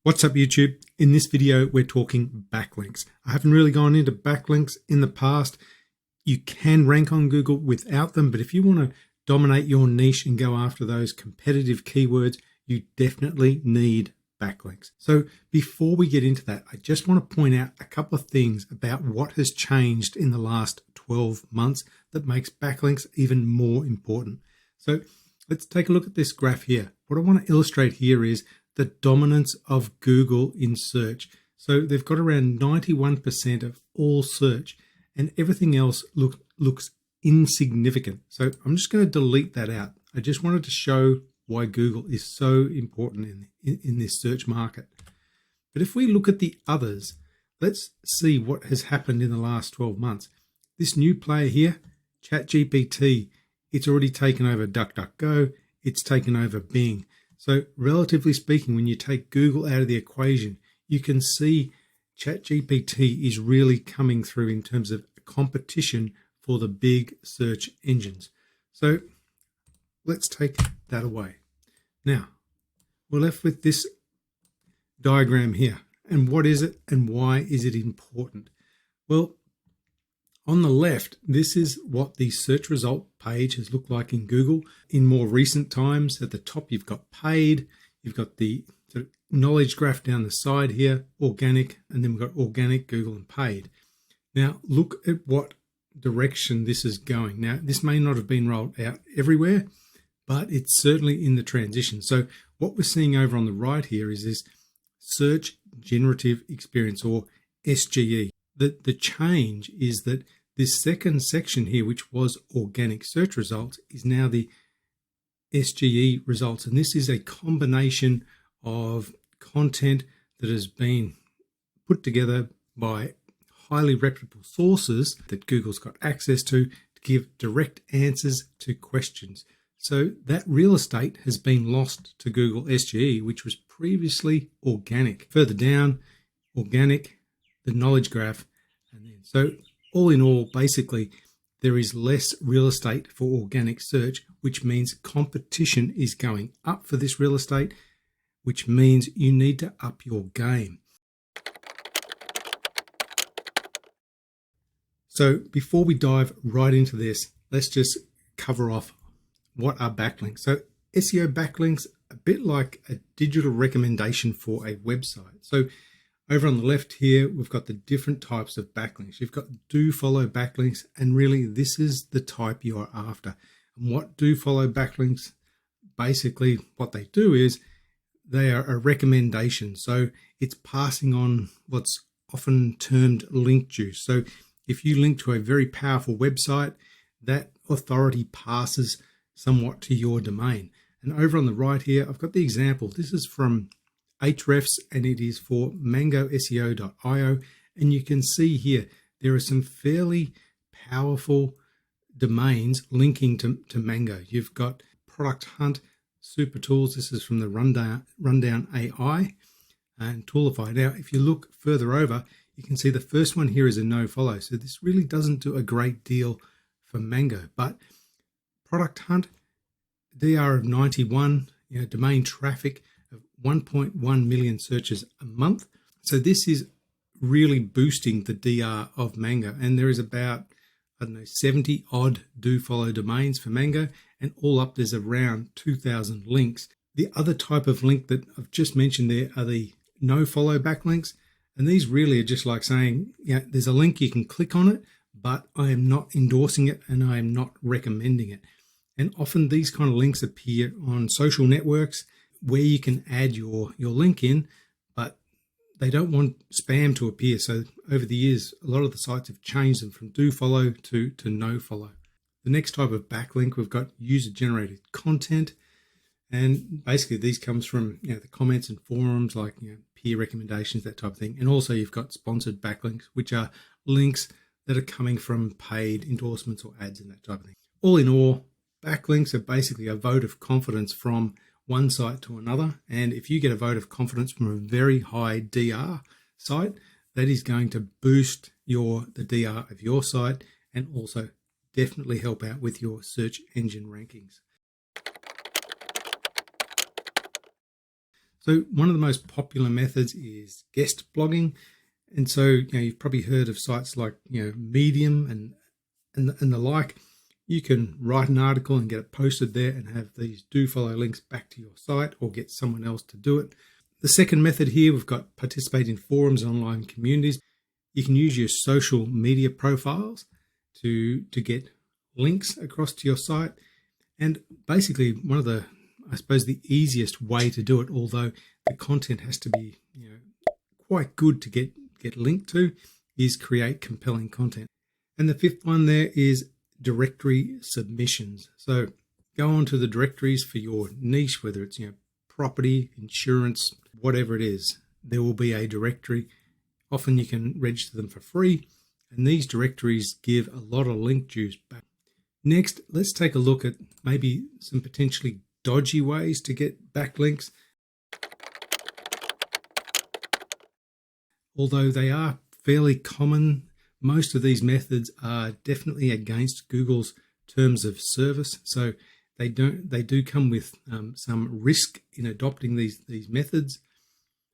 What's up YouTube? In this video we're talking backlinks. I haven't really gone into backlinks in the past. You can rank on Google without them, but if you want to dominate your niche and go after those competitive keywords, you definitely need backlinks. So before we get into that, I just want to point out a couple of things about what has changed in the last 12 months that makes backlinks even more important. So let's take a look at this graph here. What I want to illustrate here is the dominance of Google in search. So they've got around 91% of all search and everything else looks insignificant. So I'm just going to delete that out. I just wanted to show why Google is so important in this search market. But if we look at the others, let's see what has happened in the last 12 months. This new player here, ChatGPT, it's already taken over DuckDuckGo, it's taken over Bing. So relatively speaking, when you take Google out of the equation, you can see ChatGPT is really coming through in terms of competition for the big search engines. So let's take that away. Now, we're left with this diagram here. And what is it and why is it important? Well, on the left, this is what the search result page has looked like in Google. In more recent times, at the top, you've got paid, you've got the sort of knowledge graph down the side here, organic, and then we've got organic, Google, and paid. Now, look at what direction this is going. Now, this may not have been rolled out everywhere, but it's certainly in the transition. So what we're seeing over on the right here is this search generative experience, or SGE. The change is that this second section here, which was organic search results, is now the SGE results. And this is a combination of content that has been put together by highly reputable sources that Google's got access to give direct answers to questions. So that real estate has been lost to Google SGE, which was previously organic. Further down, organic, the knowledge graph, and then so all in all, basically, there is less real estate for organic search, which means competition is going up for this real estate, which means you need to up your game. So before we dive right into this, let's just cover off what are backlinks. So SEO backlinks, a bit like a digital recommendation for a website. So over on the left here, we've got the different types of backlinks. You've got do follow backlinks, and really this is the type you are after. And what do follow backlinks, basically what they do is they are a recommendation. So it's passing on what's often termed link juice. So if you link to a very powerful website, that authority passes somewhat to your domain. And over on the right here, I've got the example. This is from Ahrefs, and it is for mangoseo.io. And you can see here, there are some fairly powerful domains linking to Mango. You've got Product Hunt, Super Tools. This is from the Rundown AI and Toolify. Now, if you look further over, you can see the first one here is a no follow. So this really doesn't do a great deal for Mango, but Product Hunt, DR of 91, domain traffic of 1.1 million searches a month. So this is really boosting the DR of Mango. And there is about, 70 odd do follow domains for Mango, and all up there's around 2,000 links. The other type of link that I've just mentioned there are the no follow backlinks. And these really are just like saying, there's a link, you can click on it, but I am not endorsing it and I am not recommending it. And often these kind of links appear on social networks where you can add your link in, but they don't want spam to appear. So over the years, a lot of the sites have changed them from do follow to no follow. The next type of backlink, we've got user generated content. And basically these comes from the comments and forums, like peer recommendations, that type of thing. And also you've got sponsored backlinks, which are links that are coming from paid endorsements or ads and that type of thing. All in all, backlinks are basically a vote of confidence from one site to another. And if you get a vote of confidence from a very high DR site, that is going to boost the DR of your site and also definitely help out with your search engine rankings. So one of the most popular methods is guest blogging. And so, you've probably heard of sites like, Medium and the like. You can write an article and get it posted there and have these do follow links back to your site, or get someone else to do it. The second method here, we've got participate in forums and online communities. You can use your social media profiles to get links across to your site. And basically one of the, I suppose, the easiest way to do it, although the content has to be quite good to get linked to, is create compelling content. And the fifth one there is directory submissions. So go onto the directories for your niche, whether it's property, insurance, whatever it is. There will be a directory. Often you can register them for free, and these directories give a lot of link juice back. Next, let's take a look at maybe some potentially dodgy ways to get backlinks. Although they are fairly common, most of these methods are definitely against Google's terms of service. So they do come with some risk in adopting these methods,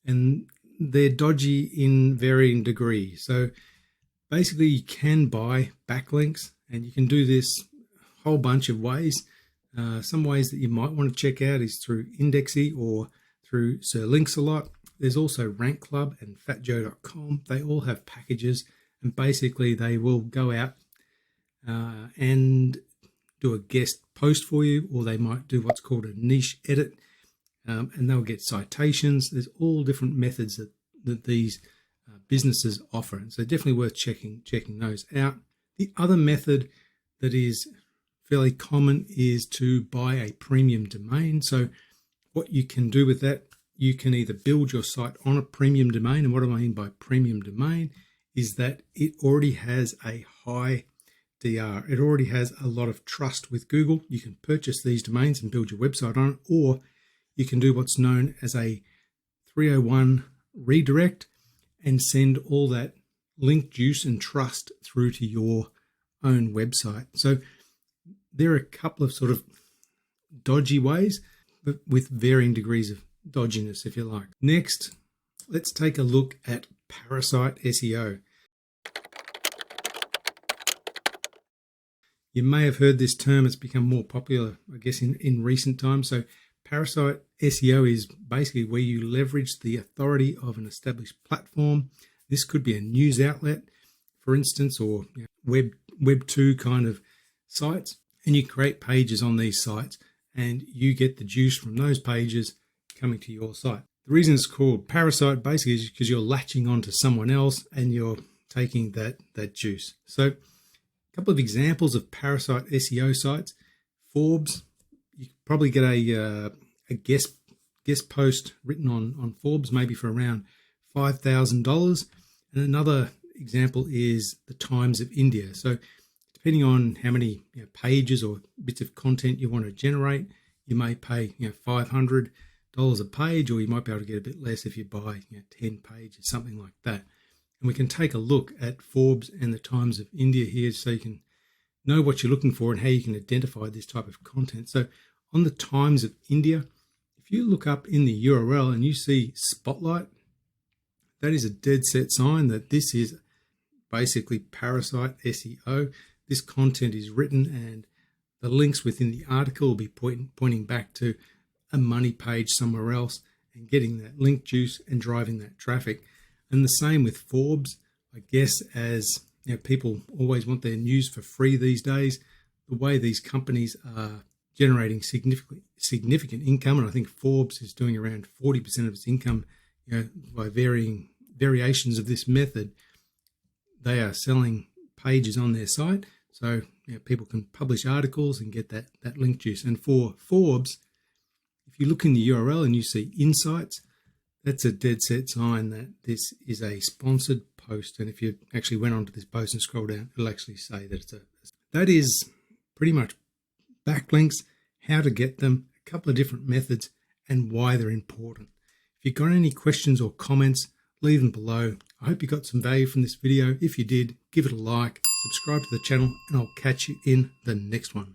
and they're dodgy in varying degrees. So basically you can buy backlinks, and you can do this a whole bunch of ways. Some ways that you might want to check out is through Indexy or through Sir Links-a-Lot. There's also Rank Club and fatjoe.com. They all have packages, and basically they will go out and do a guest post for you, or they might do what's called a niche edit, and they'll get citations. There's all different methods that these businesses offer, and so definitely worth checking those out. The other method that is fairly common is to buy a premium domain. So what you can do with that, you can either build your site on a premium domain, and what I mean by premium domain is that it already has a high DR. It already has a lot of trust with Google. You can purchase these domains and build your website on it, or you can do what's known as a 301 redirect and send all that link juice and trust through to your own website. So there are a couple of sort of dodgy ways, but with varying degrees of dodginess, if you like. Next, let's take a look at parasite SEO. You may have heard this term. It's become more popular, I guess, in recent times. So parasite SEO is basically where you leverage the authority of an established platform. This could be a news outlet, for instance, or Web 2 kind of sites, and you create pages on these sites, and you get the juice from those pages coming to your site. The reason it's called parasite basically is because you're latching onto someone else and you're taking that juice. So a couple of examples of parasite SEO sites. Forbes, you could probably get a guest post written on Forbes, maybe for around $5,000. And another example is the Times of India. So depending on how many pages or bits of content you want to generate, you may pay $500 a page, or you might be able to get a bit less if you buy 10 pages, something like that. And we can take a look at Forbes and the Times of India here, so you can know what you're looking for and how you can identify this type of content. So on the Times of India, if you look up in the URL and you see Spotlight, that is a dead set sign that this is basically parasite SEO. This content is written, and the links within the article will be pointing back to a money page somewhere else and getting that link juice and driving that traffic. And the same with Forbes. I guess as people always want their news for free these days, the way these companies are generating significant income, and I think Forbes is doing around 40% of its income by variations of this method, they are selling pages on their site. So people can publish articles and get that link juice. And for Forbes, if you look in the URL and you see insights, that's a dead set sign that this is a sponsored post. And if you actually went onto this post and scroll down, it'll actually say that that is pretty much backlinks, how to get them, a couple of different methods, and why they're important. If you've got any questions or comments, leave them below. I hope you got some value from this video. If you did, give it a like, subscribe to the channel, and I'll catch you in the next one.